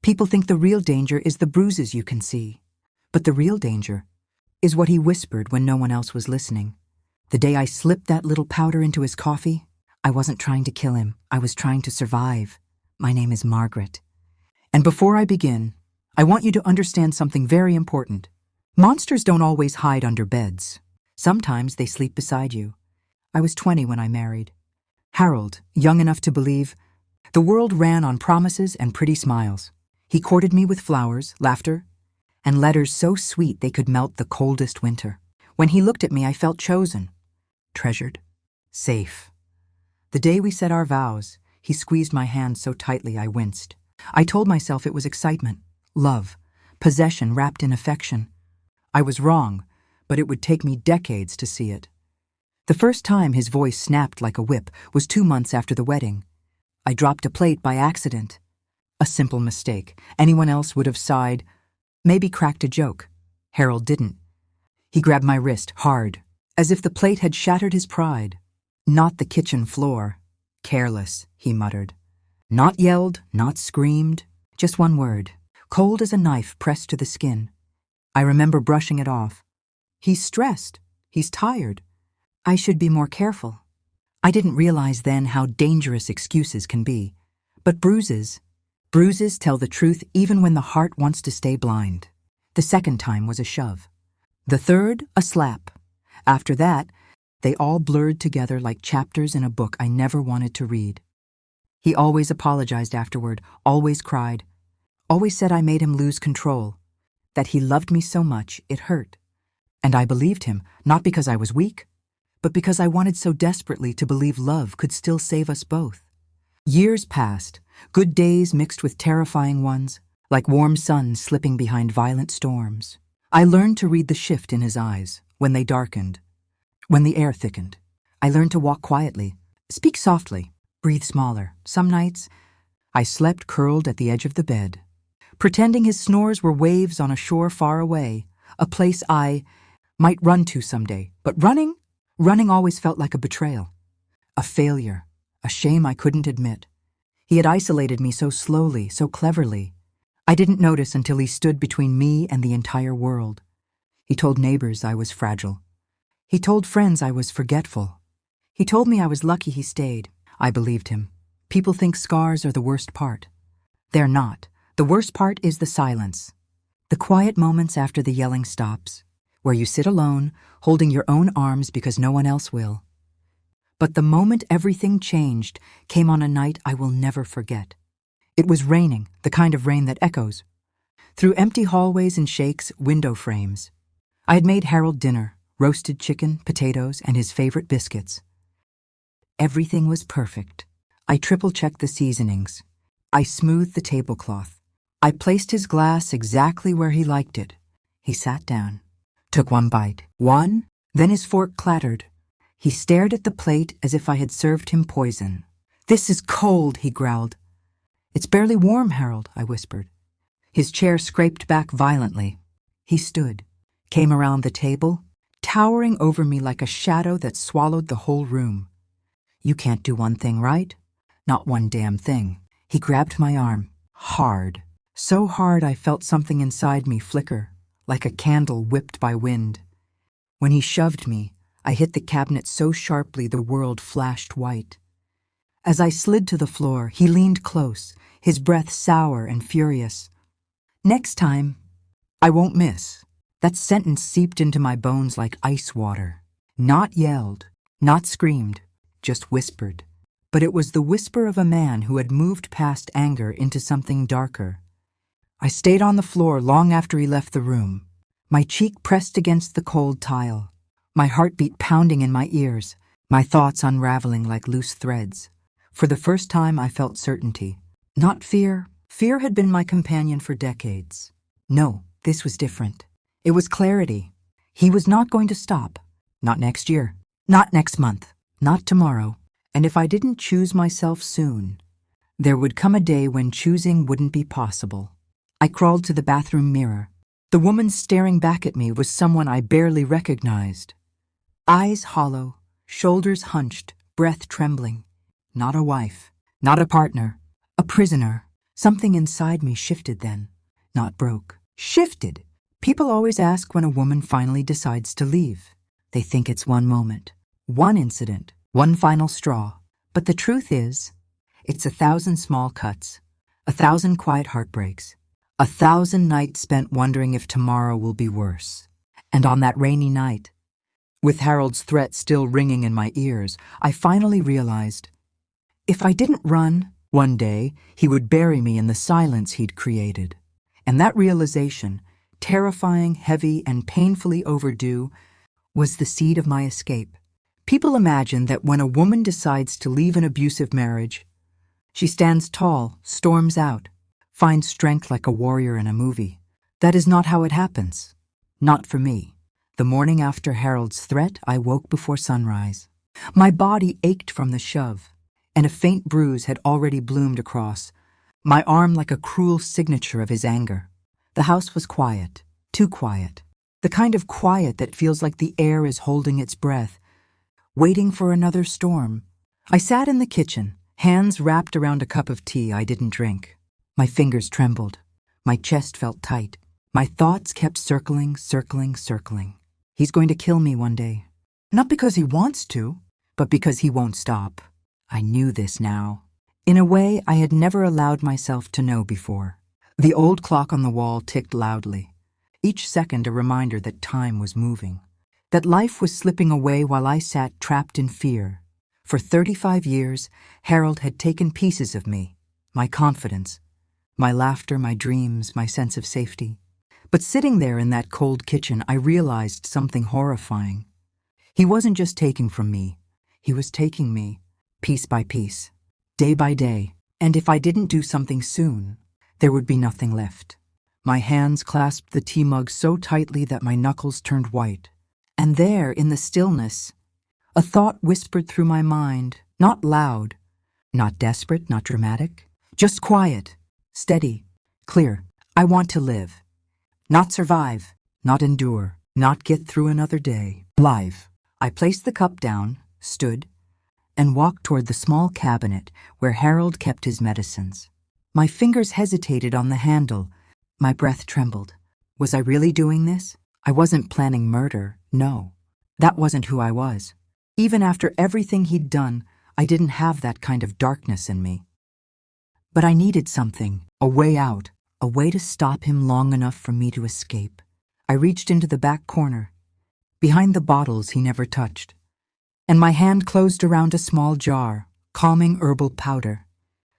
People think the real danger is the bruises you can see. But the real danger is what he whispered when no one else was listening. The day I slipped that little powder into his coffee, I wasn't trying to kill him. I was trying to survive. My name is Margaret. And before I begin, I want you to understand something very important. Monsters don't always hide under beds. Sometimes they sleep beside you. I was 20 when I married. Harold, young enough to believe, the world ran on promises and pretty smiles. He courted me with flowers, laughter, and letters so sweet they could melt the coldest winter. When he looked at me, I felt chosen, treasured, safe. The day we said our vows, he squeezed my hand so tightly I winced. I told myself it was excitement, love, possession wrapped in affection. I was wrong, but it would take me decades to see it. The first time his voice snapped like a whip was 2 months after the wedding. I dropped a plate by accident. A simple mistake. Anyone else would have sighed, maybe cracked a joke. Harold didn't. He grabbed my wrist hard, as if the plate had shattered his pride. Not the kitchen floor. Careless, he muttered. Not yelled, not screamed, just one word. Cold as a knife pressed to the skin. I remember brushing it off. He's stressed. He's tired. I should be more careful. I didn't realize then how dangerous excuses can be. But bruises tell the truth even when the heart wants to stay blind. The second time was a shove. The third, a slap. After that, they all blurred together like chapters in a book I never wanted to read. He always apologized afterward, always cried, always said I made him lose control, that he loved me so much it hurt. And I believed him, not because I was weak, but because I wanted so desperately to believe love could still save us both. Years passed, good days mixed with terrifying ones, like warm suns slipping behind violent storms. I learned to read the shift in his eyes, when they darkened, when the air thickened. I learned to walk quietly, speak softly, breathe smaller. Some nights, I slept curled at the edge of the bed, pretending his snores were waves on a shore far away, a place I might run to someday. But running always felt like a betrayal, a failure, a shame I couldn't admit. He had isolated me so slowly, so cleverly. I didn't notice until he stood between me and the entire world. He told neighbors I was fragile. He told friends I was forgetful. He told me I was lucky he stayed. I believed him. People think scars are the worst part. They're not. The worst part is the silence. The quiet moments after the yelling stops, where you sit alone, holding your own arms because no one else will. But the moment everything changed came on a night I will never forget. It was raining, the kind of rain that echoes. Through empty hallways and shakes, window frames. I had made Harold dinner, roasted chicken, potatoes, and his favorite biscuits. Everything was perfect. I triple-checked the seasonings. I smoothed the tablecloth. I placed his glass exactly where he liked it. He sat down, took one bite. One, then his fork clattered. He stared at the plate as if I had served him poison. "This is cold," he growled. "It's barely warm, Harold," I whispered. His chair scraped back violently. He stood, came around the table, towering over me like a shadow that swallowed the whole room. "You can't do one thing right? Not one damn thing." He grabbed my arm, hard. So hard I felt something inside me flicker, like a candle whipped by wind. When he shoved me, I hit the cabinet so sharply the world flashed white. As I slid to the floor, he leaned close, his breath sour and furious. "Next time, I won't miss." That sentence seeped into my bones like ice water. Not yelled, not screamed, just whispered. But it was the whisper of a man who had moved past anger into something darker. I stayed on the floor long after he left the room, my cheek pressed against the cold tile, my heartbeat pounding in my ears, my thoughts unraveling like loose threads. For the first time I felt certainty. Not fear. Fear had been my companion for decades. No, this was different. It was clarity. He was not going to stop. Not next year. Not next month. Not tomorrow. And if I didn't choose myself soon, there would come a day when choosing wouldn't be possible. I crawled to the bathroom mirror. The woman staring back at me was someone I barely recognized. Eyes hollow, shoulders hunched, breath trembling. Not a wife, not a partner, a prisoner, Something inside me shifted then, not broke. Shifted! People always ask when a woman finally decides to leave. They think it's one moment, one incident, one final straw. But the truth is, it's 1,000 small cuts, 1,000 quiet heartbreaks, 1,000 nights spent wondering if tomorrow will be worse. And on that rainy night, with Harold's threat still ringing in my ears, I finally realized, if I didn't run, one day he would bury me in the silence he'd created. And that realization, terrifying, heavy, and painfully overdue, was the seed of my escape. People imagine that when a woman decides to leave an abusive marriage, she stands tall, storms out, finds strength like a warrior in a movie. That is not how it happens. Not for me. The morning after Harold's threat, I woke before sunrise. My body ached from the shove, and a faint bruise had already bloomed across, my arm like a cruel signature of his anger. The house was quiet, too quiet. The kind of quiet that feels like the air is holding its breath, waiting for another storm. I sat in the kitchen, hands wrapped around a cup of tea I didn't drink. My fingers trembled. My chest felt tight. My thoughts kept circling, circling, circling. He's going to kill me one day. Not because he wants to, but because he won't stop. I knew this now. In a way I had never allowed myself to know before. The old clock on the wall ticked loudly, each second a reminder that time was moving, that life was slipping away while I sat trapped in fear. For 35 years, Harold had taken pieces of me, my confidence, my laughter, my dreams, my sense of safety. But sitting there in that cold kitchen, I realized something horrifying. He wasn't just taking from me. He was taking me, piece by piece, day by day. And if I didn't do something soon, there would be nothing left. My hands clasped the tea mug so tightly that my knuckles turned white. And there, in the stillness, a thought whispered through my mind, not loud, not desperate, not dramatic, just quiet, steady, clear. I want to live. Not survive, not endure, not get through another day. Live. I placed the cup down, stood, and walked toward the small cabinet where Harold kept his medicines. My fingers hesitated on the handle. My breath trembled. Was I really doing this? I wasn't planning murder, no. That wasn't who I was. Even after everything he'd done, I didn't have that kind of darkness in me. But I needed something, a way out, a way to stop him long enough for me to escape. I reached into the back corner, behind the bottles he never touched, and my hand closed around a small jar, calming herbal powder,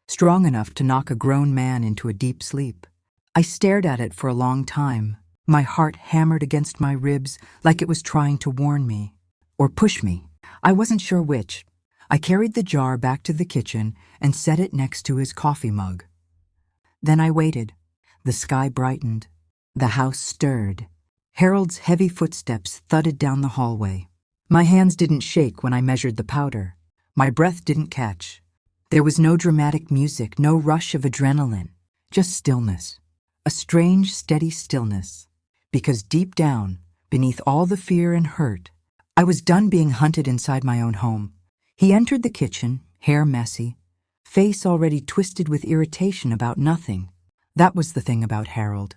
strong enough to knock a grown man into a deep sleep. I stared at it for a long time, my heart hammered against my ribs like it was trying to warn me, or push me. I wasn't sure which. I carried the jar back to the kitchen and set it next to his coffee mug. Then I waited. The sky brightened. The house stirred. Harold's heavy footsteps thudded down the hallway. My hands didn't shake when I measured the powder. My breath didn't catch. There was no dramatic music, no rush of adrenaline, just stillness. A strange, steady stillness. Because deep down, beneath all the fear and hurt, I was done being hunted inside my own home. He entered the kitchen, hair messy, face already twisted with irritation about nothing. That was the thing about Harold.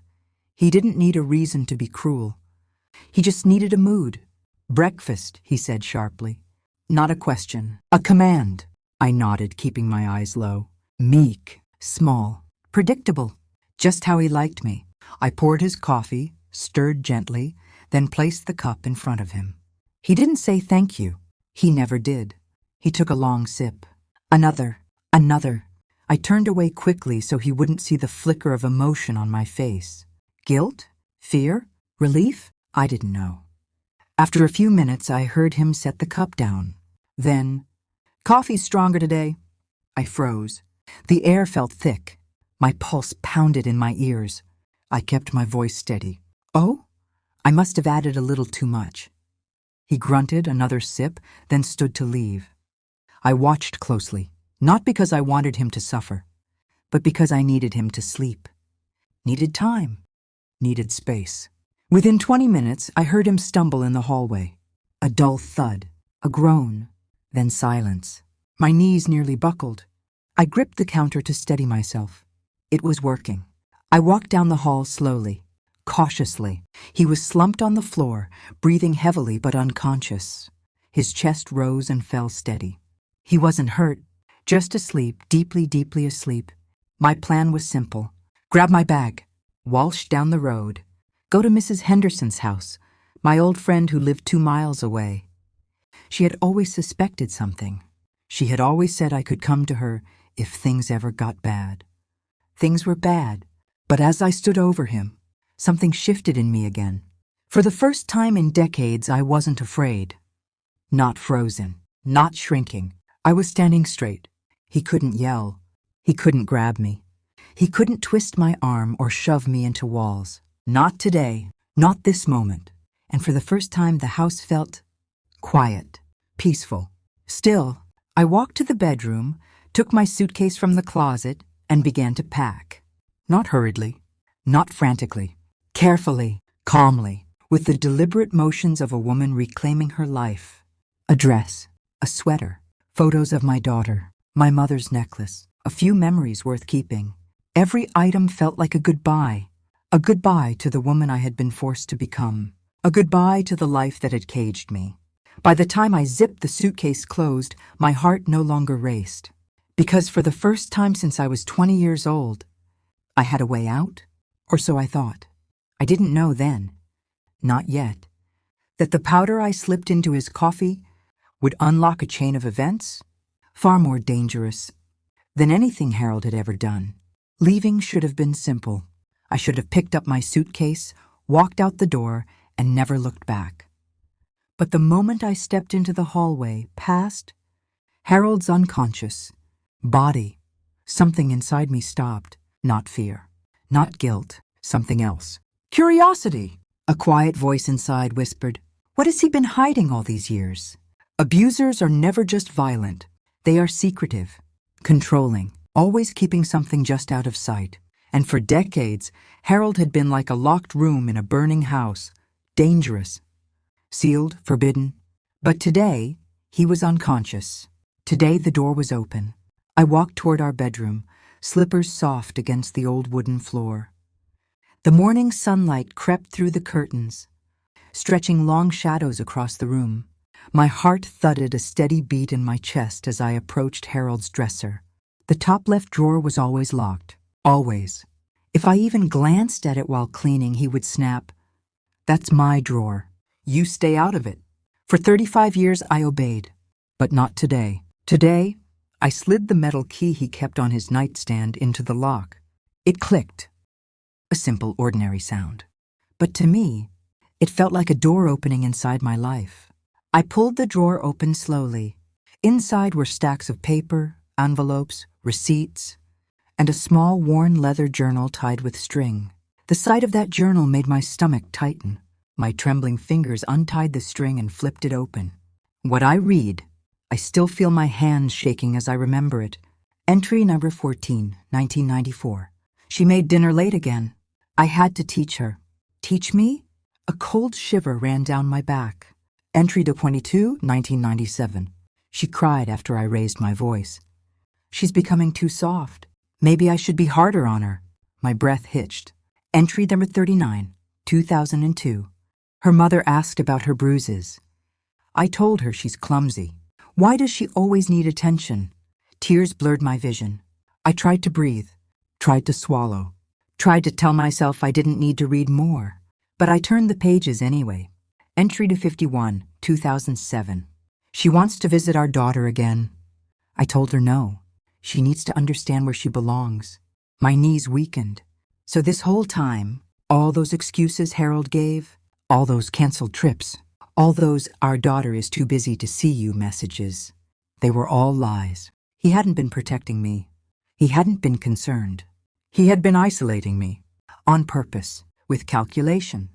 He didn't need a reason to be cruel. He just needed a mood. Breakfast, he said sharply. Not a question, a command. I nodded, keeping my eyes low. Meek, small, predictable. Just how he liked me. I poured his coffee, stirred gently, then placed the cup in front of him. He didn't say thank you. He never did. He took a long sip. Another. I turned away quickly so he wouldn't see the flicker of emotion on my face. Guilt? Fear? Relief? I didn't know. After a few minutes, I heard him set the cup down. Then, "Coffee's stronger today." I froze. The air felt thick. My pulse pounded in my ears. I kept my voice steady. "Oh?" I must have added a little too much. He grunted another sip, then stood to leave. I watched closely, not because I wanted him to suffer, but because I needed him to sleep. Needed time. Needed space. Within 20 minutes, I heard him stumble in the hallway. A dull thud, a groan, then silence. My knees nearly buckled. I gripped the counter to steady myself. It was working. I walked down the hall slowly, cautiously. He was slumped on the floor, breathing heavily but unconscious. His chest rose and fell steady. He wasn't hurt, just asleep, deeply, deeply asleep. My plan was simple. Grab my bag, waltz down the road, go to Mrs. Henderson's house, my old friend who lived 2 miles away. She had always suspected something. She had always said I could come to her if things ever got bad. Things were bad, but as I stood over him, something shifted in me again. For the first time in decades, I wasn't afraid. Not frozen, not shrinking. I was standing straight. He couldn't yell. He couldn't grab me. He couldn't twist my arm or shove me into walls. Not today, not this moment. And for the first time, the house felt quiet, peaceful. Still, I walked to the bedroom, took my suitcase from the closet, and began to pack. Not hurriedly, not frantically, carefully, calmly, with the deliberate motions of a woman reclaiming her life. A dress, a sweater, photos of my daughter, my mother's necklace, a few memories worth keeping. Every item felt like a goodbye to the woman I had been forced to become, a goodbye to the life that had caged me. By the time I zipped the suitcase closed, my heart no longer raced. Because for the first time since I was 20 years old, I had a way out, or so I thought. I didn't know then, not yet, that the powder I slipped into his coffee would unlock a chain of events far more dangerous than anything Harold had ever done. Leaving should have been simple. I should have picked up my suitcase, walked out the door, and never looked back. But the moment I stepped into the hallway, past Harold's unconscious body, something inside me stopped. Not fear, not guilt, something else. Curiosity, a quiet voice inside whispered. What has he been hiding all these years? Abusers are never just violent. They are secretive, controlling, always keeping something just out of sight. And for decades, Harold had been like a locked room in a burning house, dangerous, sealed, forbidden. But today, he was unconscious. Today, the door was open. I walked toward our bedroom, slippers soft against the old wooden floor. The morning sunlight crept through the curtains, stretching long shadows across the room. My heart thudded a steady beat in my chest as I approached Harold's dresser. The top left drawer was always locked. Always. If I even glanced at it while cleaning, he would snap, "That's my drawer. You stay out of it." For 35 years, I obeyed. But not today. Today, I slid the metal key he kept on his nightstand into the lock. It clicked. A simple, ordinary sound. But to me, it felt like a door opening inside my life. I pulled the drawer open slowly. Inside were stacks of paper, envelopes, receipts, and a small worn leather journal tied with string. The sight of that journal made my stomach tighten. My trembling fingers untied the string and flipped it open. What I read, I still feel my hands shaking as I remember it. Entry number 14, 1994. She made dinner late again. I had to teach her. Teach me? A cold shiver ran down my back. Entry to 22, 1997. She cried after I raised my voice. She's becoming too soft. Maybe I should be harder on her. My breath hitched. Entry number 39, 2002. Her mother asked about her bruises. I told her she's clumsy. Why does she always need attention? Tears blurred my vision. I tried to breathe, tried to swallow, tried to tell myself I didn't need to read more. But I turned the pages anyway. Entry to 51, 2007. She wants to visit our daughter again. I told her no. She needs to understand where she belongs. My knees weakened. So this whole time, all those excuses Harold gave, all those canceled trips, all those "our daughter is too busy to see you" messages, they were all lies. He hadn't been protecting me. He hadn't been concerned. He had been isolating me, on purpose, with calculation,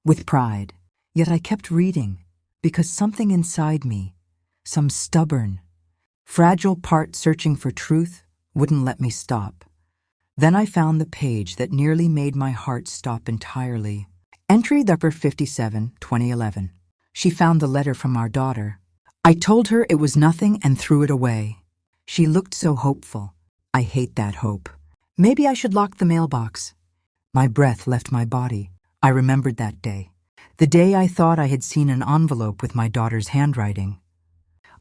with pride. Yet I kept reading, because something inside me, some stubborn, fragile part searching for truth, wouldn't let me stop. Then I found the page that nearly made my heart stop entirely. Entry number 57, 2011. She found the letter from our daughter. I told her it was nothing and threw it away. She looked so hopeful. I hate that hope. Maybe I should lock the mailbox. My breath left my body. I remembered that day. The day I thought I had seen an envelope with my daughter's handwriting.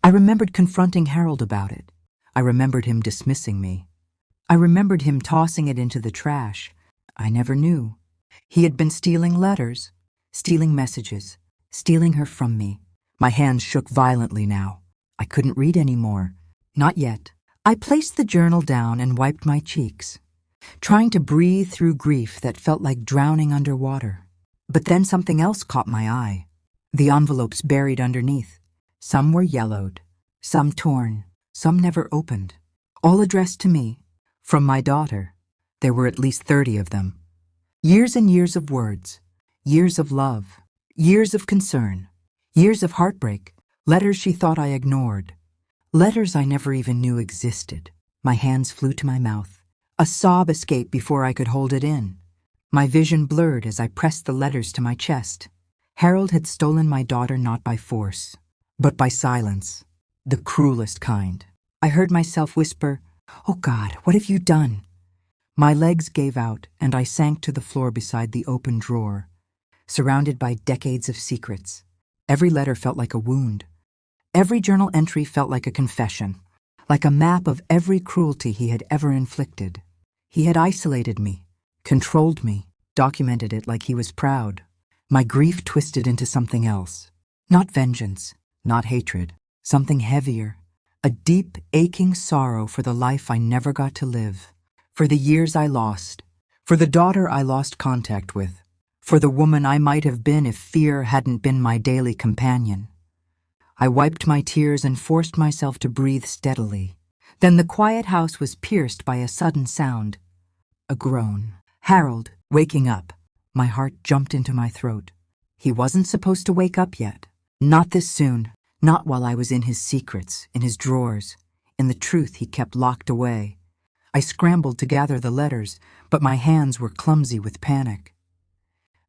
I remembered confronting Harold about it. I remembered him dismissing me. I remembered him tossing it into the trash. I never knew. He had been stealing letters, stealing messages, stealing her from me. My hands shook violently now. I couldn't read anymore. Not yet. I placed the journal down and wiped my cheeks, trying to breathe through grief that felt like drowning underwater. But then something else caught my eye. The envelopes buried underneath. Some were yellowed, some torn, some never opened. All addressed to me, from my daughter. There were at least 30 of them. Years and years of words, years of love, years of concern, years of heartbreak, letters she thought I ignored, letters I never even knew existed. My hands flew to my mouth. A sob escaped before I could hold it in. My vision blurred as I pressed the letters to my chest. Harold had stolen my daughter not by force, but by silence, the cruelest kind. I heard myself whisper, "Oh God, what have you done?" My legs gave out and I sank to the floor beside the open drawer, surrounded by decades of secrets. Every letter felt like a wound. Every journal entry felt like a confession, like a map of every cruelty he had ever inflicted. He had isolated me, controlled me, documented it like he was proud. My grief twisted into something else. Not vengeance, not hatred, something heavier. A deep, aching sorrow for the life I never got to live, for the years I lost, for the daughter I lost contact with, for the woman I might have been if fear hadn't been my daily companion. I wiped my tears and forced myself to breathe steadily. Then the quiet house was pierced by a sudden sound. A groan. Harold, waking up. My heart jumped into my throat. He wasn't supposed to wake up yet. Not this soon. Not while I was in his secrets, in his drawers, in the truth he kept locked away. I scrambled to gather the letters, but my hands were clumsy with panic.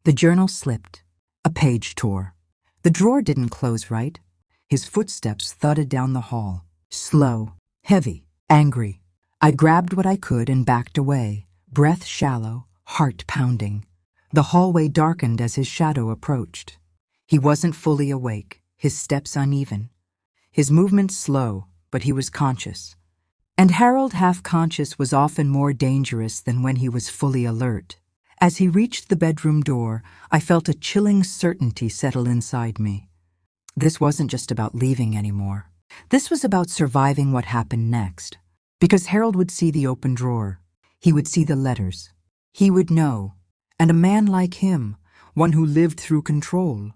The journal slipped. A page tore. The drawer didn't close right. His footsteps thudded down the hall. Slow, heavy, angry. I grabbed what I could and backed away, breath shallow, heart pounding. The hallway darkened as his shadow approached. He wasn't fully awake. His steps uneven, his movements slow, but he was conscious. And Harold, half-conscious, was often more dangerous than when he was fully alert. As he reached the bedroom door, I felt a chilling certainty settle inside me. This wasn't just about leaving anymore. This was about surviving what happened next. Because Harold would see the open drawer. He would see the letters. He would know. And a man like him, one who lived through control,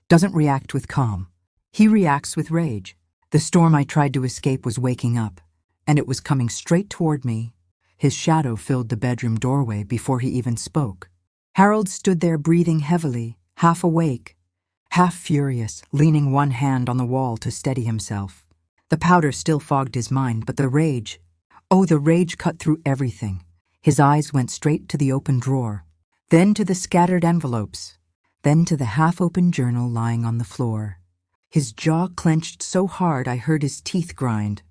doesn't react with calm. He reacts with rage. The storm I tried to escape was waking up, and it was coming straight toward me. His shadow filled the bedroom doorway before he even spoke. Harold stood there breathing heavily, half awake, half furious, leaning one hand on the wall to steady himself. The powder still fogged his mind, but the rage cut through everything. His eyes went straight to the open drawer, then to the scattered envelopes, then to the half-open journal lying on the floor. His jaw clenched so hard I heard his teeth grind.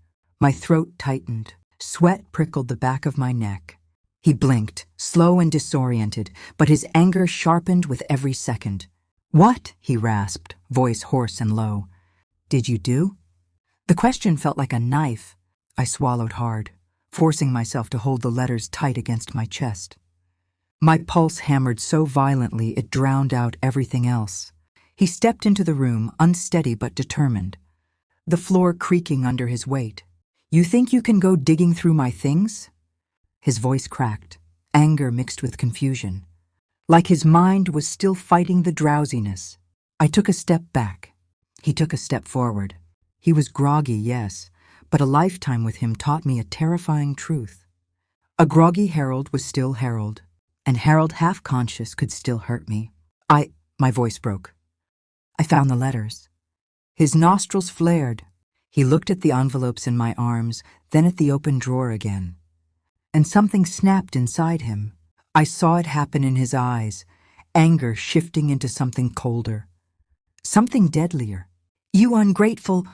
My throat tightened. Sweat prickled the back of my neck. He blinked, slow and disoriented, but his anger sharpened with every second. "What?" he rasped, voice hoarse and low. "Did you do?" The question felt like a knife. I swallowed hard, forcing myself to hold the letters tight against my chest. My pulse hammered so violently it drowned out everything else. He stepped into the room, unsteady but determined, the floor creaking under his weight. "You think you can go digging through my things?" His voice cracked, anger mixed with confusion, like his mind was still fighting the drowsiness. I took a step back. He took a step forward. He was groggy, yes, but a lifetime with him taught me a terrifying truth. A groggy Harold was still Harold, and Harold half-conscious could still hurt me. My voice broke. I found the letters. His nostrils flared. He looked at the envelopes in my arms, then at the open drawer again. And something snapped inside him. I saw it happen in his eyes, anger shifting into something colder, something deadlier. "You ungrateful—"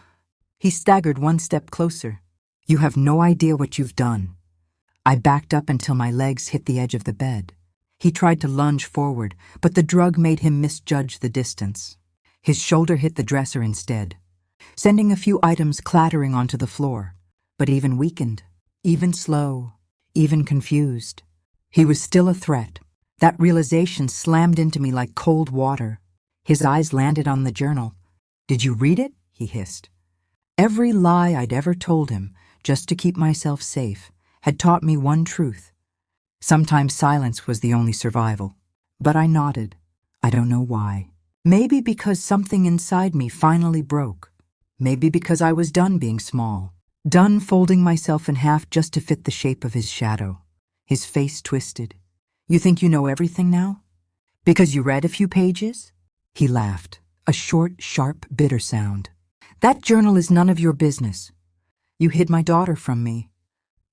He staggered one step closer. "You have no idea what you've done." I backed up until my legs hit the edge of the bed. He tried to lunge forward, but the drug made him misjudge the distance. His shoulder hit the dresser instead, sending a few items clattering onto the floor. But even weakened, even slow, even confused, he was still a threat. That realization slammed into me like cold water. His eyes landed on the journal. "Did you read it?" he hissed. Every lie I'd ever told him, just to keep myself safe, had taught me one truth. Sometimes silence was the only survival. But I nodded. I don't know why. Maybe because something inside me finally broke. Maybe because I was done being small. Done folding myself in half just to fit the shape of his shadow. His face twisted. "You think you know everything now? Because you read a few pages?" He laughed, a short, sharp, bitter sound. "That journal is none of your business. You hid my daughter from me."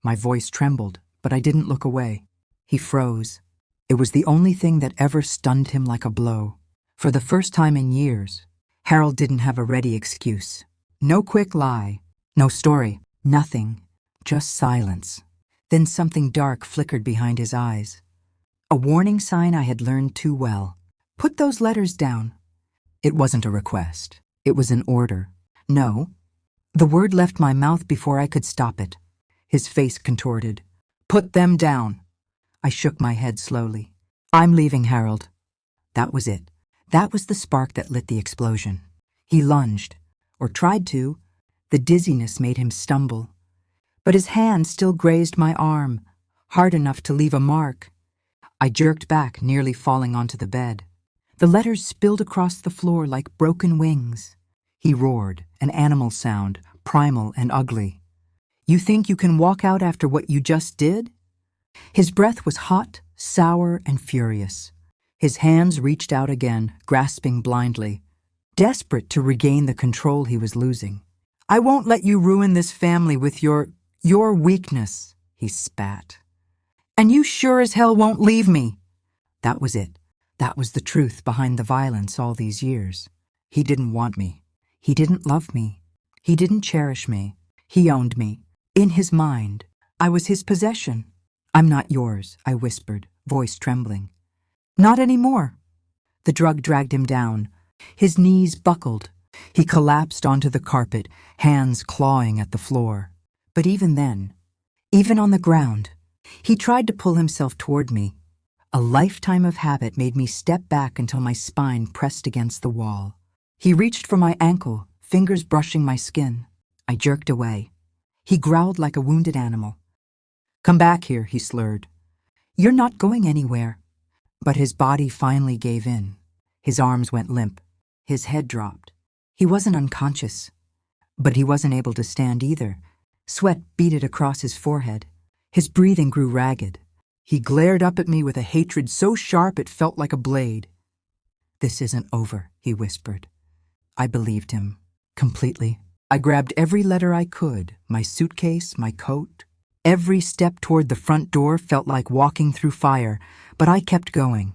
My voice trembled, but I didn't look away. He froze. It was the only thing that ever stunned him like a blow. For the first time in years, Harold didn't have a ready excuse. No quick lie, no story, nothing, just silence. Then something dark flickered behind his eyes. A warning sign I had learned too well. "Put those letters down." It wasn't a request. It was an order. "No." The word left my mouth before I could stop it. His face contorted. "Put them down." I shook my head slowly. "I'm leaving, Harold." That was it. That was the spark that lit the explosion. He lunged, or tried to. The dizziness made him stumble. But his hand still grazed my arm, hard enough to leave a mark. I jerked back, nearly falling onto the bed. The letters spilled across the floor like broken wings. He roared, an animal sound, primal and ugly. "You think you can walk out after what you just did?" His breath was hot, sour, and furious. His hands reached out again, grasping blindly, desperate to regain the control he was losing. "I won't let you ruin this family with your weakness," he spat. "And you sure as hell won't leave me." That was it. That was the truth behind the violence all these years. He didn't want me. He didn't love me. He didn't cherish me. He owned me. In his mind, I was his possession. "I'm not yours," I whispered, voice trembling. "Not anymore." The drug dragged him down. His knees buckled. He collapsed onto the carpet, hands clawing at the floor. But even then, even on the ground, he tried to pull himself toward me. A lifetime of habit made me step back until my spine pressed against the wall. He reached for my ankle, fingers brushing my skin. I jerked away. He growled like a wounded animal. "Come back here," he slurred. "You're not going anywhere." But his body finally gave in. His arms went limp. His head dropped. He wasn't unconscious. But he wasn't able to stand either. Sweat beaded across his forehead. His breathing grew ragged. He glared up at me with a hatred so sharp it felt like a blade. "This isn't over," he whispered. I believed him, completely. I grabbed every letter I could, my suitcase, my coat. Every step toward the front door felt like walking through fire, but I kept going.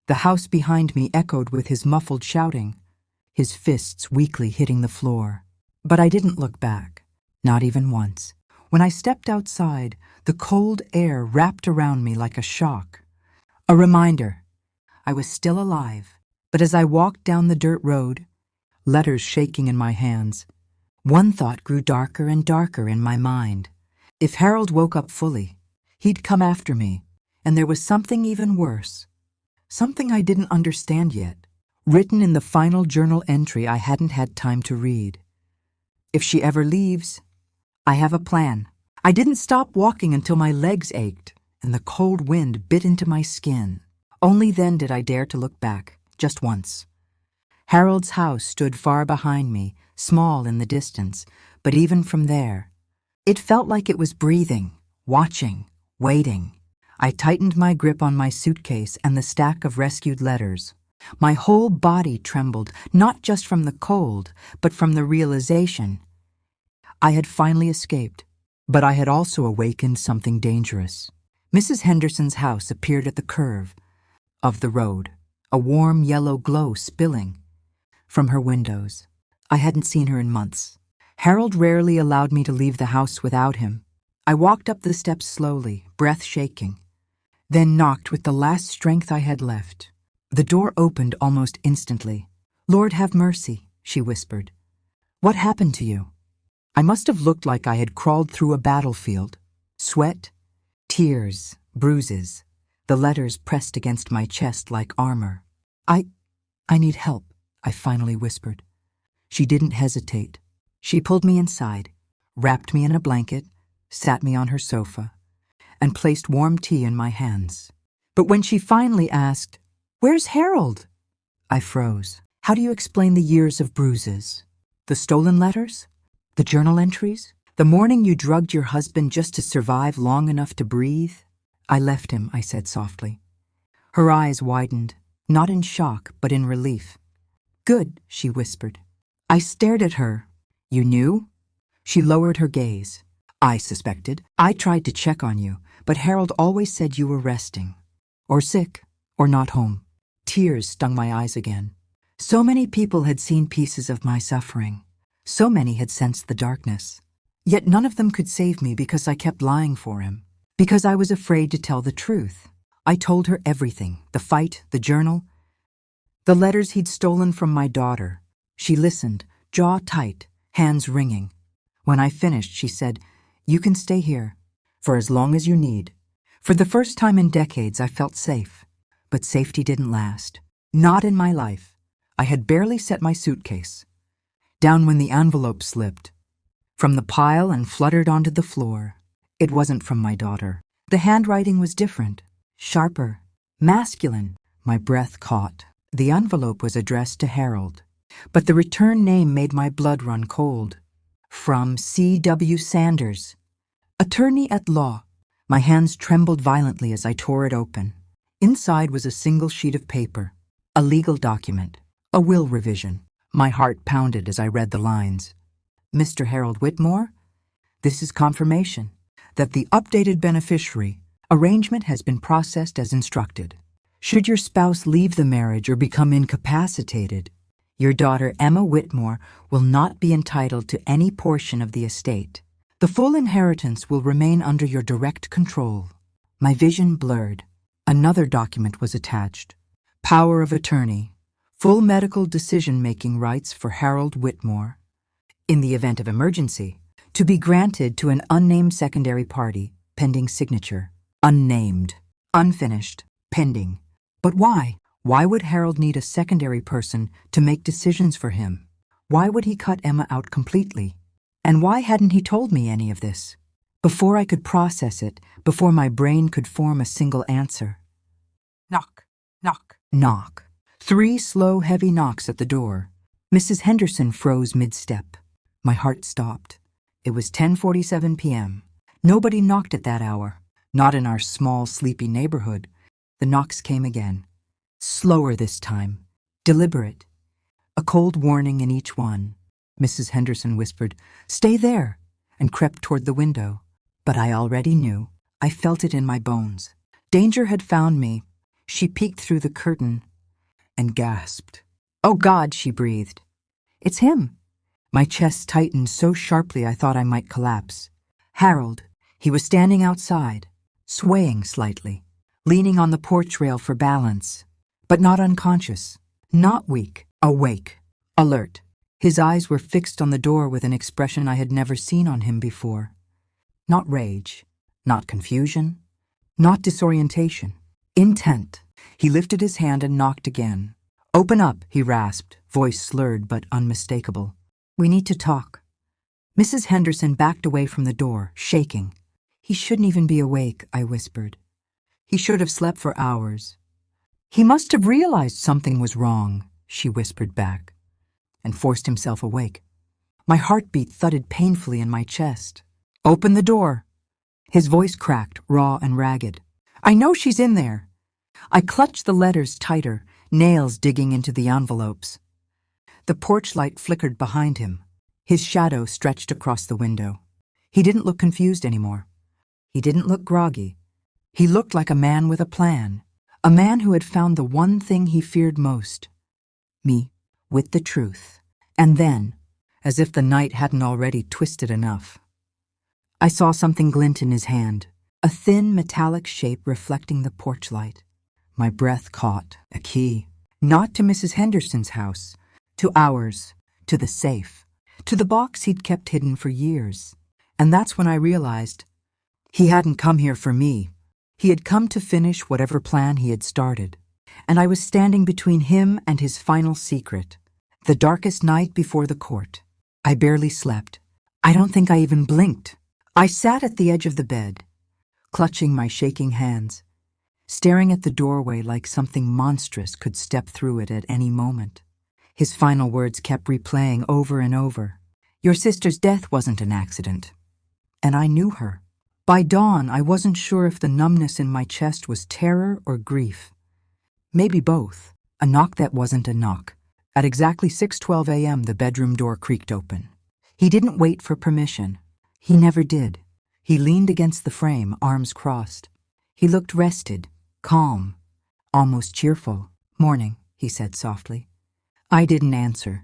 The house behind me echoed with his muffled shouting, his fists weakly hitting the floor. But I didn't look back, not even once. When I stepped outside, the cold air wrapped around me like a shock. A reminder. I was still alive, but as I walked down the dirt road, letters shaking in my hands, one thought grew darker and darker in my mind. If Harold woke up fully, he'd come after me, and there was something even worse. Something I didn't understand yet, written in the final journal entry I hadn't had time to read. "If she ever leaves, I have a plan." I didn't stop walking until my legs ached and the cold wind bit into my skin. Only then did I dare to look back, just once. Harold's house stood far behind me, small in the distance, but even from there, it felt like it was breathing, watching, waiting. I tightened my grip on my suitcase and the stack of rescued letters. My whole body trembled, not just from the cold, but from the realization. I had finally escaped, but I had also awakened something dangerous. Mrs. Henderson's house appeared at the curve of the road, a warm yellow glow spilling from her windows. I hadn't seen her in months. Harold rarely allowed me to leave the house without him. I walked up the steps slowly, breath shaking, then knocked with the last strength I had left. The door opened almost instantly. "Lord have mercy," she whispered. "What happened to you?" I must have looked like I had crawled through a battlefield. Sweat, tears, bruises, the letters pressed against my chest like armor. I need help," I finally whispered. She didn't hesitate. She pulled me inside, wrapped me in a blanket, sat me on her sofa, and placed warm tea in my hands. But when she finally asked, "Where's Harold?" I froze. How do you explain the years of bruises? The stolen letters? The journal entries? The morning you drugged your husband just to survive long enough to breathe? "I left him," I said softly. Her eyes widened, not in shock, but in relief. "Good," she whispered. I stared at her. "You knew?" She lowered her gaze. "I suspected. I tried to check on you, but Harold always said you were resting. Or sick, or not home." Tears stung my eyes again. So many people had seen pieces of my suffering. So many had sensed the darkness. Yet none of them could save me because I kept lying for him. Because I was afraid to tell the truth. I told her everything, the fight, the journal, the letters he'd stolen from my daughter. She listened, jaw tight, hands wringing. When I finished, she said, "You can stay here, for as long as you need." For the first time in decades, I felt safe. But safety didn't last. Not in my life. I had barely set my suitcase down when the envelope slipped from the pile and fluttered onto the floor. It wasn't from my daughter. The handwriting was different, sharper, masculine. My breath caught. The envelope was addressed to Harold, but the return name made my blood run cold. From C.W. Sanders, attorney at law. My hands trembled violently as I tore it open. Inside was a single sheet of paper, a legal document, a will revision. My heart pounded as I read the lines. "Mr. Harold Whitmore, this is confirmation that the updated beneficiary arrangement has been processed as instructed. Should your spouse leave the marriage or become incapacitated, your daughter Emma Whitmore will not be entitled to any portion of the estate. The full inheritance will remain under your direct control." My vision blurred. Another document was attached. Power of attorney. Full medical decision-making rights for Harold Whitmore. In the event of emergency, to be granted to an unnamed secondary party, pending signature. Unnamed. Unfinished. Pending. But why? Why would Harold need a secondary person to make decisions for him? Why would he cut Emma out completely? And why hadn't he told me any of this? Before I could process it, before my brain could form a single answer. Knock, knock, knock. 3 slow, heavy knocks at the door. Mrs. Henderson froze mid-step. My heart stopped. It was 10:47 p.m. Nobody knocked at that hour. Not in our small, sleepy neighborhood. The knocks came again. Slower this time. Deliberate. A cold warning in each one. Mrs. Henderson whispered, "Stay there," and crept toward the window. But I already knew. I felt it in my bones. Danger had found me. She peeked through the curtain and gasped. "Oh God," she breathed. "It's him." My chest tightened so sharply I thought I might collapse. Harold. He was standing outside, swaying slightly, leaning on the porch rail for balance, but not unconscious, not weak, awake, alert. His eyes were fixed on the door with an expression I had never seen on him before. Not rage, not confusion, not disorientation. Intent. He lifted his hand and knocked again. "Open up," he rasped, voice slurred but unmistakable. "We need to talk." Mrs. Henderson backed away from the door, shaking. "He shouldn't even be awake," I whispered. "He should have slept for hours." "He must have realized something was wrong," she whispered back, and forced himself awake. My heartbeat thudded painfully in my chest. "Open the door." His voice cracked, raw and ragged. "I know she's in there." I clutched the letters tighter, nails digging into the envelopes. The porch light flickered behind him. His shadow stretched across the window. He didn't look confused anymore. He didn't look groggy. He looked like a man with a plan, a man who had found the one thing he feared most. Me, with the truth. And then, as if the night hadn't already twisted enough, I saw something glint in his hand, a thin metallic shape reflecting the porch light. My breath caught. A key. Not to Mrs. Henderson's house, to ours, to the safe, to the box he'd kept hidden for years. And that's when I realized he hadn't come here for me. He had come to finish whatever plan he had started. And I was standing between him and his final secret, the darkest night before the court. I barely slept. I don't think I even blinked. I sat at the edge of the bed, clutching my shaking hands, staring at the doorway like something monstrous could step through it at any moment. His final words kept replaying over and over. Your sister's death wasn't an accident. And I knew her. By dawn, I wasn't sure if the numbness in my chest was terror or grief. Maybe both. A knock that wasn't a knock. At exactly 6:12 a.m., the bedroom door creaked open. He didn't wait for permission. He never did. He leaned against the frame, arms crossed. He looked rested, calm, almost cheerful. Morning, he said softly. I didn't answer.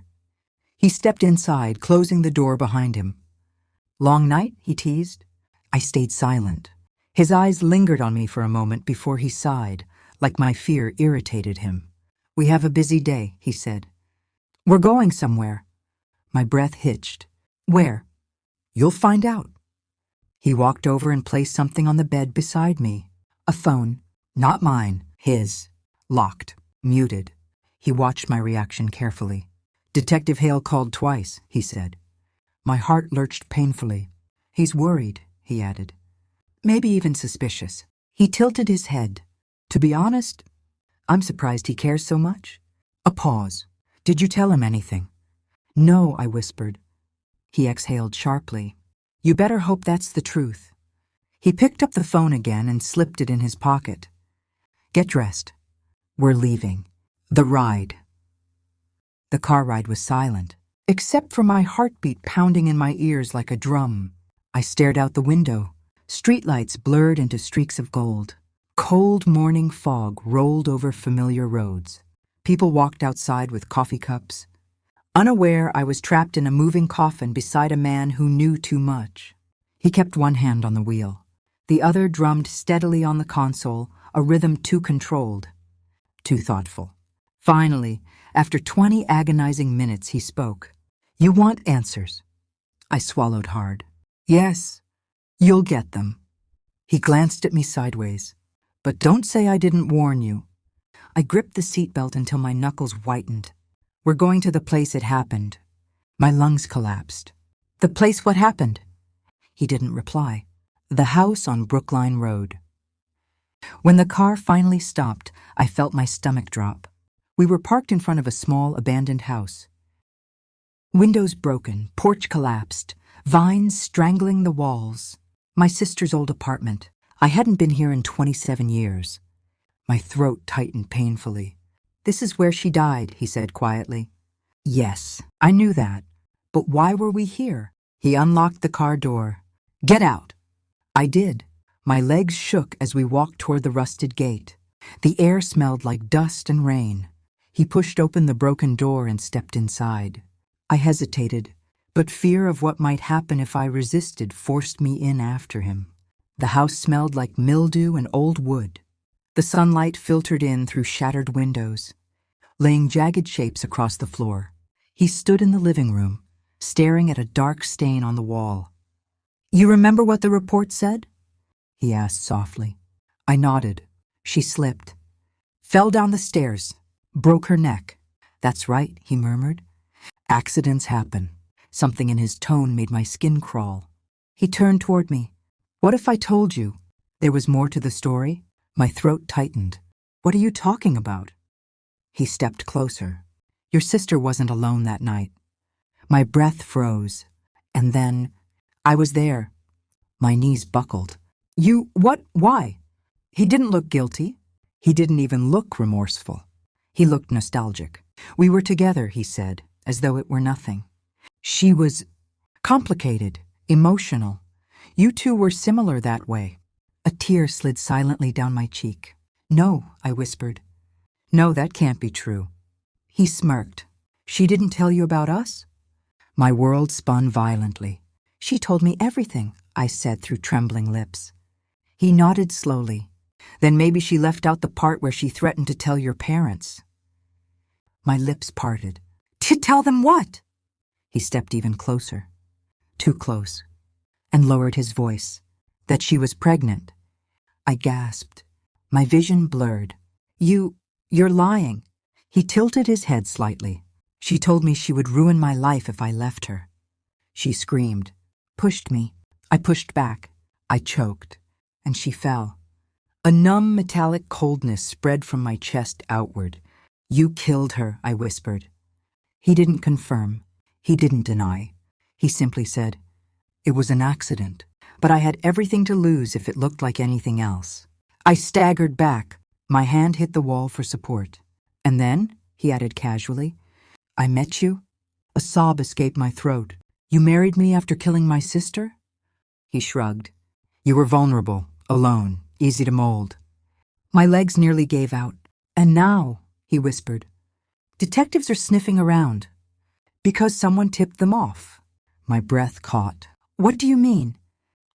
He stepped inside, closing the door behind him. Long night, he teased. I stayed silent. His eyes lingered on me for a moment before he sighed, like my fear irritated him. We have a busy day, he said. We're going somewhere. My breath hitched. Where? You'll find out. He walked over and placed something on the bed beside me. A phone. Not mine. His. Locked. Muted. He watched my reaction carefully. Detective Hale called twice, he said. My heart lurched painfully. He's worried, he added. Maybe even suspicious. He tilted his head. To be honest, I'm surprised he cares so much. A pause. Did you tell him anything? No, I whispered. He exhaled sharply. You better hope that's the truth. He picked up the phone again and slipped it in his pocket. Get dressed. We're leaving. The ride. The car ride was silent, except for my heartbeat pounding in my ears like a drum. I stared out the window. Streetlights blurred into streaks of gold. Cold morning fog rolled over familiar roads. People walked outside with coffee cups. Unaware, I was trapped in a moving coffin beside a man who knew too much. He kept one hand on the wheel. The other drummed steadily on the console, a rhythm too controlled, too thoughtful. Finally, after 20 agonizing minutes, he spoke. You want answers? I swallowed hard. Yes, you'll get them. He glanced at me sideways. But don't say I didn't warn you. I gripped the seatbelt until my knuckles whitened. We're going to the place it happened. My lungs collapsed. The place what happened? He didn't reply. The house on Brookline Road. When the car finally stopped, I felt my stomach drop. We were parked in front of a small, abandoned house. Windows broken, porch collapsed, vines strangling the walls. My sister's old apartment. I hadn't been here in 27 years. My throat tightened painfully. This is where she died, he said quietly. Yes, I knew that. But why were we here? He unlocked the car door. Get out. I did. My legs shook as we walked toward the rusted gate. The air smelled like dust and rain. He pushed open the broken door and stepped inside. I hesitated, but fear of what might happen if I resisted forced me in after him. The house smelled like mildew and old wood. The sunlight filtered in through shattered windows, laying jagged shapes across the floor. He stood in the living room, staring at a dark stain on the wall. You remember what the report said? He asked softly. I nodded. She slipped. Fell down the stairs. Broke her neck. That's right, he murmured. Accidents happen. Something in his tone made my skin crawl. He turned toward me. What if I told you there was more to the story? My throat tightened. What are you talking about? He stepped closer. Your sister wasn't alone that night. My breath froze. And then, I was there. My knees buckled. You, what, why? He didn't look guilty. He didn't even look remorseful. He looked nostalgic. We were together, he said, as though it were nothing. She was complicated, emotional. You two were similar that way. A tear slid silently down my cheek. No, I whispered. No, that can't be true. He smirked. She didn't tell you about us? My world spun violently. She told me everything. I said through trembling lips. He nodded slowly. Then maybe she left out the part where she threatened to tell your parents. My lips parted. To tell them what? He stepped even closer. Too close. And lowered his voice. That she was pregnant. I gasped. My vision blurred. You're lying. He tilted his head slightly. She told me she would ruin my life if I left her. She screamed. Pushed me. I pushed back. I choked. And she fell. A numb metallic coldness spread from my chest outward. You killed her, I whispered. He didn't confirm. He didn't deny. He simply said, it was an accident, but I had everything to lose if it looked like anything else. I staggered back. My hand hit the wall for support. And then, he added casually, I met you. A sob escaped my throat. You married me after killing my sister? He shrugged. You were vulnerable, alone, easy to mold. My legs nearly gave out. And now, he whispered, detectives are sniffing around. Because someone tipped them off. My breath caught. What do you mean?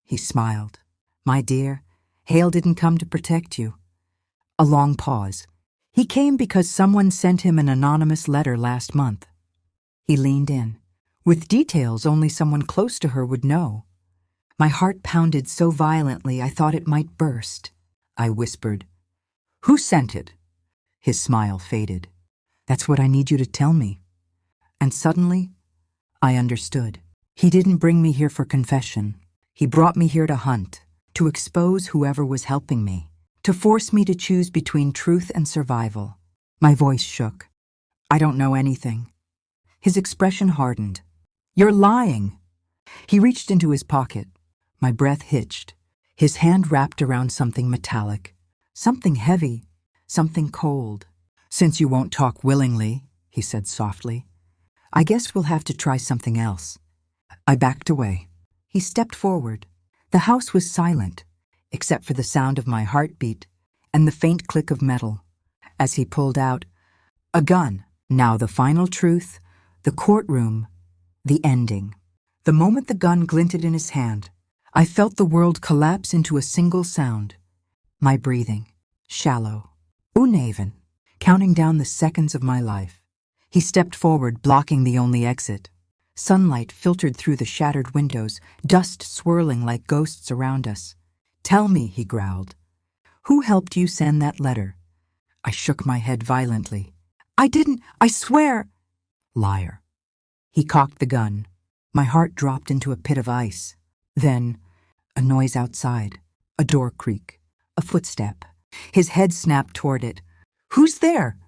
He smiled. My dear, Hale didn't come to protect you. A long pause. He came because someone sent him an anonymous letter last month. He leaned in, with details only someone close to her would know. My heart pounded so violently I thought it might burst. I whispered, who sent it? His smile faded. That's what I need you to tell me. And suddenly, I understood. He didn't bring me here for confession. He brought me here to hunt, to expose whoever was helping me, to force me to choose between truth and survival. My voice shook. I don't know anything. His expression hardened. You're lying. He reached into his pocket. My breath hitched. His hand wrapped around something metallic, something heavy, something cold. Since you won't talk willingly, he said softly, I guess we'll have to try something else. I backed away. He stepped forward. The house was silent, except for the sound of my heartbeat and the faint click of metal, as he pulled out a gun. Now the final truth, the courtroom, the ending. The moment the gun glinted in his hand, I felt the world collapse into a single sound. My breathing, shallow, uneven, counting down the seconds of my life. He stepped forward, blocking the only exit. Sunlight filtered through the shattered windows, dust swirling like ghosts around us. Tell me, he growled. Who helped you send that letter? I shook my head violently. I didn't, I swear. Liar. He cocked the gun. My heart dropped into a pit of ice. Then, a noise outside, a door creak, a footstep. His head snapped toward it. Who's there?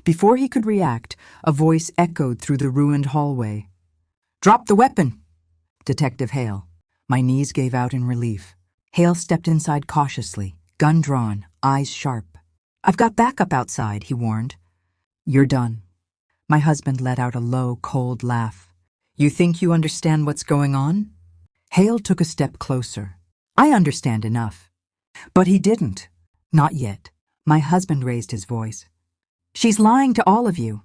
Before he could react, a voice echoed through the ruined hallway. Drop the weapon, Detective Hale. My knees gave out in relief. Hale stepped inside cautiously, gun drawn, eyes sharp. I've got backup outside, he warned. You're done. My husband let out a low, cold laugh. You think you understand what's going on? Hale took a step closer. I understand enough. But he didn't. Not yet. My husband raised his voice. She's lying to all of you.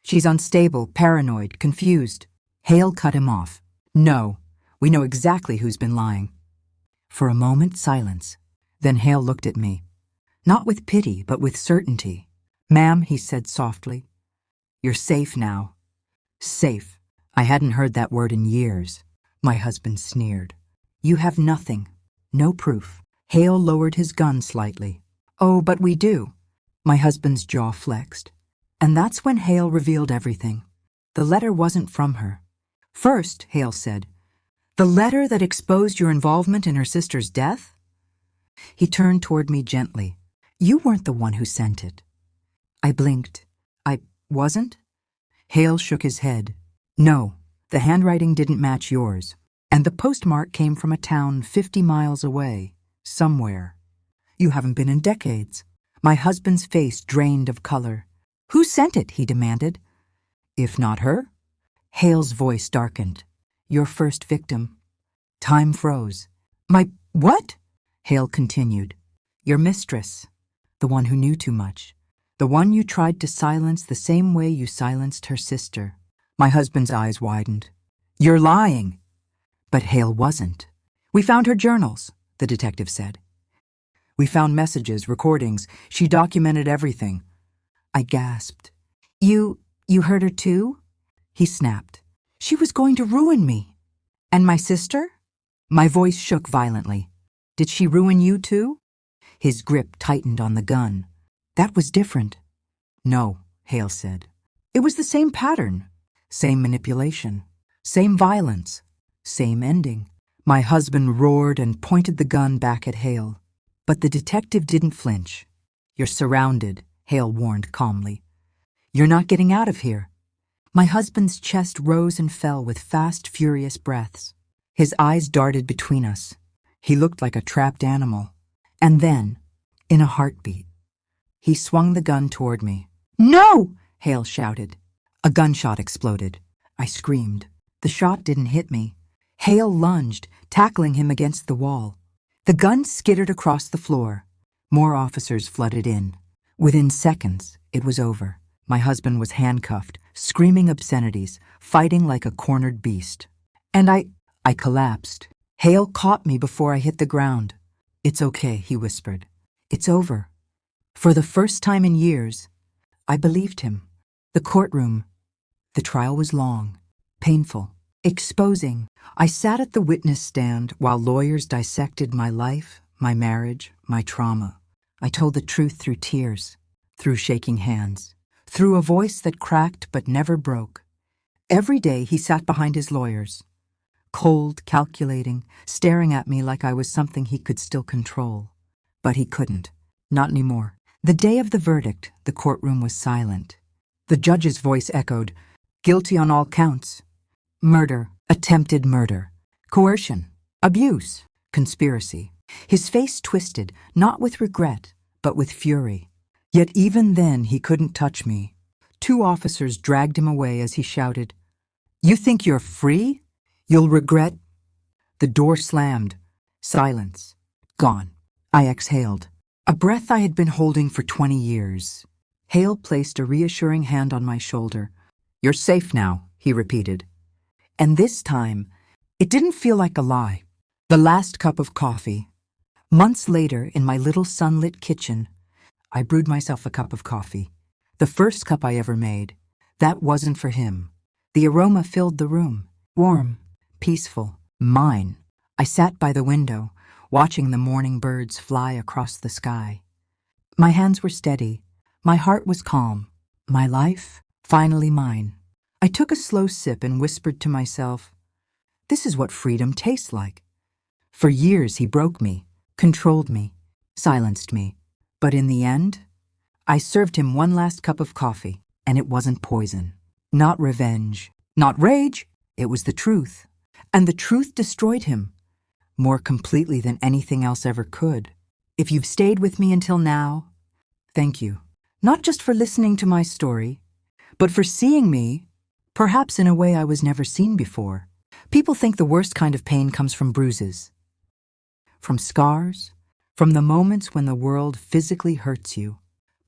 She's unstable, paranoid, confused. Hale cut him off. No, we know exactly who's been lying. For a moment, silence. Then Hale looked at me. Not with pity, but with certainty. Ma'am, he said softly, you're safe now. Safe. I hadn't heard that word in years. My husband sneered. You have nothing. No proof. Hale lowered his gun slightly. Oh, but we do. My husband's jaw flexed. And that's when Hale revealed everything. The letter wasn't from her. First, Hale said, the letter that exposed your involvement in her sister's death? He turned toward me gently. You weren't the one who sent it. I blinked. I wasn't? Hale shook his head. No, the handwriting didn't match yours. And the postmark came from a town 50 miles away, somewhere. You haven't been in decades. My husband's face drained of color. Who sent it? He demanded. If not her? Hale's voice darkened. Your first victim. Time froze. My what? Hale continued. Your mistress. The one who knew too much. The one you tried to silence the same way you silenced her sister. My husband's eyes widened. You're lying. But Hale wasn't. We found her journals, the detective said. We found messages, recordings. She documented everything. I gasped. You hurt her too? He snapped. She was going to ruin me. And my sister? My voice shook violently. Did she ruin you too? His grip tightened on the gun. That was different. No, Hale said. It was the same pattern. Same manipulation. Same violence. Same ending. My husband roared and pointed the gun back at Hale. But the detective didn't flinch. You're surrounded, Hale warned calmly. You're not getting out of here. My husband's chest rose and fell with fast, furious breaths. His eyes darted between us. He looked like a trapped animal. And then, in a heartbeat, he swung the gun toward me. No! Hale shouted. A gunshot exploded. I screamed. The shot didn't hit me. Hale lunged, tackling him against the wall. The gun skittered across the floor. More officers flooded in. Within seconds, it was over. My husband was handcuffed, screaming obscenities, fighting like a cornered beast. And I collapsed. Hale caught me before I hit the ground. It's okay, he whispered. It's over. For the first time in years, I believed him. The courtroom. The trial was long, painful, exposing. I sat at the witness stand while lawyers dissected my life, my marriage, my trauma. I told the truth through tears, through shaking hands, through a voice that cracked but never broke. Every day he sat behind his lawyers, cold, calculating, staring at me like I was something he could still control. But he couldn't. Not anymore. The day of the verdict, the courtroom was silent. The judge's voice echoed, guilty on all counts. Murder, attempted murder, coercion, abuse, conspiracy. His face twisted, not with regret, but with fury. Yet even then he couldn't touch me. 2 officers dragged him away as he shouted, "You think you're free? You'll regret." The door slammed. Silence. Gone. I exhaled. A breath I had been holding for 20 years. Hale placed a reassuring hand on my shoulder. "You're safe now," he repeated. And this time, it didn't feel like a lie. The last cup of coffee. Months later, in my little sunlit kitchen, I brewed myself a cup of coffee. The first cup I ever made. That wasn't for him. The aroma filled the room. Warm, peaceful, mine. I sat by the window, watching the morning birds fly across the sky. My hands were steady. My heart was calm. My life, finally mine. I took a slow sip and whispered to myself, this is what freedom tastes like. For years he broke me, controlled me, silenced me. But in the end, I served him one last cup of coffee, and it wasn't poison. Not revenge, not rage. It was the truth. And the truth destroyed him, more completely than anything else ever could. If you've stayed with me until now, thank you. Not just for listening to my story, but for seeing me, perhaps in a way I was never seen before. People think the worst kind of pain comes from bruises, from scars, from the moments when the world physically hurts you.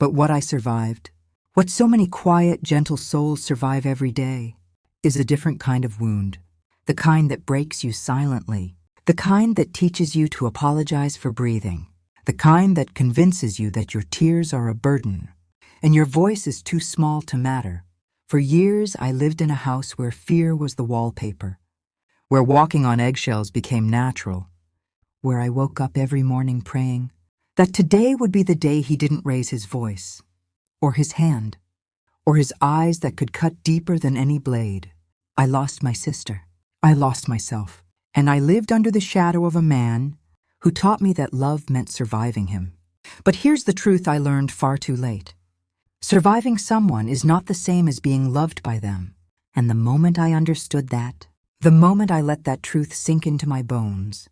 But what I survived, what so many quiet, gentle souls survive every day, is a different kind of wound. The kind that breaks you silently. The kind that teaches you to apologize for breathing. The kind that convinces you that your tears are a burden, and your voice is too small to matter. For years, I lived in a house where fear was the wallpaper, where walking on eggshells became natural, where I woke up every morning praying that today would be the day he didn't raise his voice, or his hand, or his eyes that could cut deeper than any blade. I lost my sister. I lost myself. And I lived under the shadow of a man who taught me that love meant surviving him. But here's the truth I learned far too late. Surviving someone is not the same as being loved by them. And the moment I understood that, the moment I let that truth sink into my bones,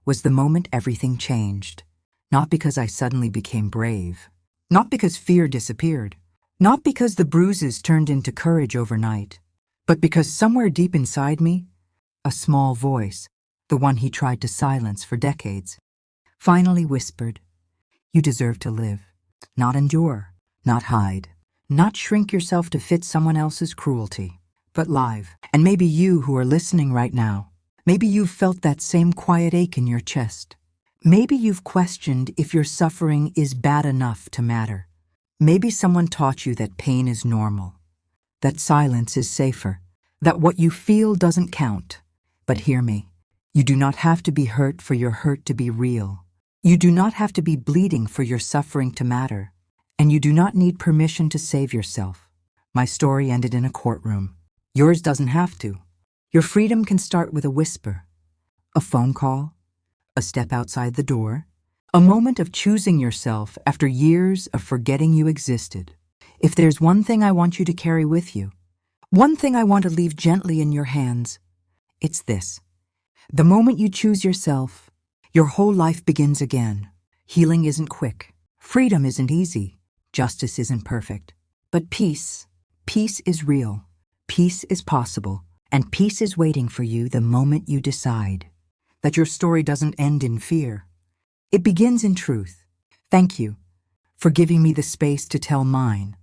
was the moment everything changed. Not because I suddenly became brave. Not because fear disappeared. Not because the bruises turned into courage overnight. But because somewhere deep inside me, a small voice, the one he tried to silence for decades, finally whispered, "You deserve to live, not endure, not hide, not shrink yourself to fit someone else's cruelty, but live." And maybe you who are listening right now, Maybe you've felt that same quiet ache in your chest. Maybe you've questioned if your suffering is bad enough to matter. Maybe someone taught you that pain is normal, that silence is safer, that what you feel doesn't count. But hear me. You do not have to be hurt for your hurt to be real. You do not have to be bleeding for your suffering to matter. And you do not need permission to save yourself. My story ended in a courtroom. Yours doesn't have to. Your freedom can start with a whisper, a phone call, a step outside the door, a moment of choosing yourself after years of forgetting you existed. If there's one thing I want you to carry with you, one thing I want to leave gently in your hands, it's this. The moment you choose yourself, your whole life begins again. Healing isn't quick. Freedom isn't easy. Justice isn't perfect. But peace is real. Peace is possible. And peace is waiting for you the moment you decide that your story doesn't end in fear. It begins in truth. Thank you for giving me the space to tell mine.